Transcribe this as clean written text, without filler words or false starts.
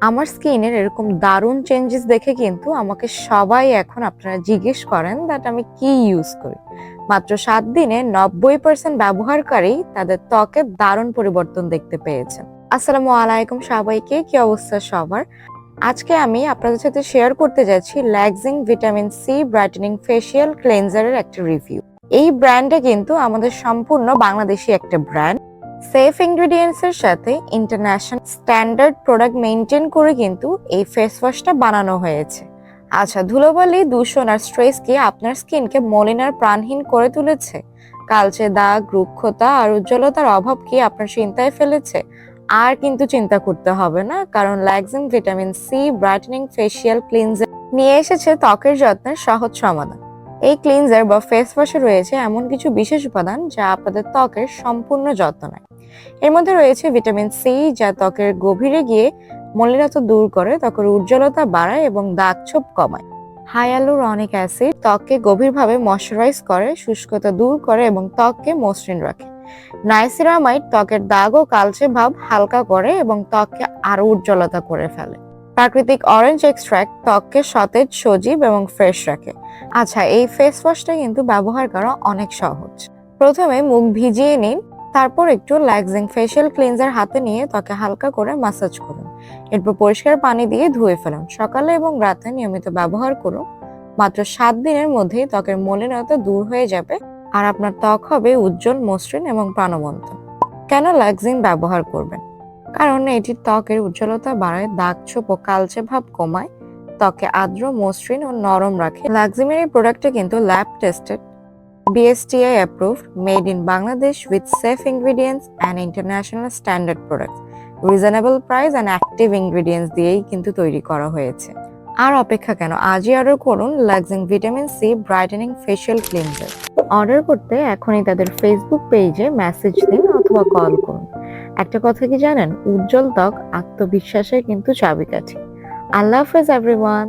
আমার স্কিনের এরকম দারুণ চেঞ্জেস দেখে কিন্তু আমাকে সবাই এখন আপনারা জিজ্ঞেস করেন দ্যাট আমি কি ইউজ করি। মাত্র 7 দিনে 90% ব্যবহারকারী তাদের ত্বকে দারুণ পরিবর্তন দেখতে পেয়েছেন। আসসালামু আলাইকুম সবাইকে, কি অবস্থা সবার? আজকে আমি আপনাদের সাথে শেয়ার করতে যাচ্ছি ল্যাক্সিং ভিটামিন সি ব্রাইটেনিং ফেসিয়াল ক্লেনজারের একটা রিভিউ। এই ব্র্যান্ডটা কিন্তু আমাদের সম্পূর্ণ বাংলাদেশি একটা ব্র্যান্ড। সেফ ইনগ্রেডিয়েন্টস এর সাথে ইন্টারন্যাশনাল স্ট্যান্ডার্ড প্রোডাক্ট মেনটেন করে কিন্তু এই ফেস ওয়াশটা বানানো হয়েছে। আচ্ছা, ধুলোবালি, দূষণ আর স্ট্রেস কি আপনার স্কিনকে মলিন আর প্রাণহীন করে তুলেছে? কালচে দাগ, রুক্ষতা আর উজ্জ্বলতার অভাব কি আপনার চিন্তায় ফেলেছে? আর কিন্তু চিন্তা করতে হবে না, কারণ Laxing vitamin C brightening facial cleanser নিয়ে এসেছে ত্বকের যত্নের সহজ সমাধান। এই ক্লিনজার বা ফেস ওয়াশে রয়েছে এমন কিছু বিশেষ উপাদান যা আপনাদের ত্বকের সম্পূর্ণ যত্ন নেয়। এর মধ্যে রয়েছে ভিটামিন সি, যা ত্বকের গভীরে গিয়ে মলিনতা দূর করে, ত্বকের উজ্জ্বলতা বাড়ায় এবং দাগ ছোপ কমায়। হাইয়ালুরনিক অ্যাসিড ত্বককে গভীরভাবে ময়শ্চারাইজ করে, শুষ্কতা দূর করে এবং ত্বককে মসৃণ রাখে। নাইসিরামাইড ত্বকের দাগ ও কালচে ভাব হালকা করে এবং ত্বককে আরো উজ্জ্বলতা করে ফেলে। প্রাকৃতিক অরেঞ্জ এক্সট্রাক্ট ত্বককে সতেজ, সজীব এবং ফ্রেশ রাখে। আচ্ছা, এই ফেস ওয়াশটা কিন্তু ব্যবহার করা অনেক সহজ। প্রথমে মুখ ভিজিয়ে নিন, তারপর একটু ল্যাক্সিং ফেসিয়াল ক্লিনজার হাতে নিয়ে ত্বকে হালকা করে ম্যাসাজ করুন। এরপর পরিষ্কার পানি দিয়ে ধুয়ে ফেলুন। সকালে এবং রাতে নিয়মিত ব্যবহার করুন। মাত্র 7 দিনের মধ্যেই ত্বকের মলিনতা দূর হয়ে যাবে আর আপনার ত্বক হবে উজ্জ্বল, মসৃণ এবং প্রাণবন্ত। কেন ল্যাক্সিং ব্যবহার করবেন? কারণ এটি ত্বকের উজ্জ্বলতা বাড়ায়, দাগ ছোপ ও কালচে ভাব কমায়, ত্বকে আর্দ্র, মসৃণ ও নরম রাখে। ল্যাক্সিমের এই প্রোডাক্টটা কিন্তু lab tested, BSTI approved, made in Bangladesh with safe ingredients and international standard products. Reasonable price and active ingredients দিয়েই কিন্তু তৈরি করা হয়েছে। আর অপেক্ষা কেন, আজই অর্ডার করুন Laxing vitamin C brightening facial cleanser. Order করতে এখনই তাদের ফেসবুক পেজে মেসেজ দিন অথবা কল করুন। একটা কথা কি জানেন, উজ্জ্বল ত্বক আত্মবিশ্বাসের কিন্তু চাবিকাঠি। আল্লাহ হাফেজ এভরিওয়ান।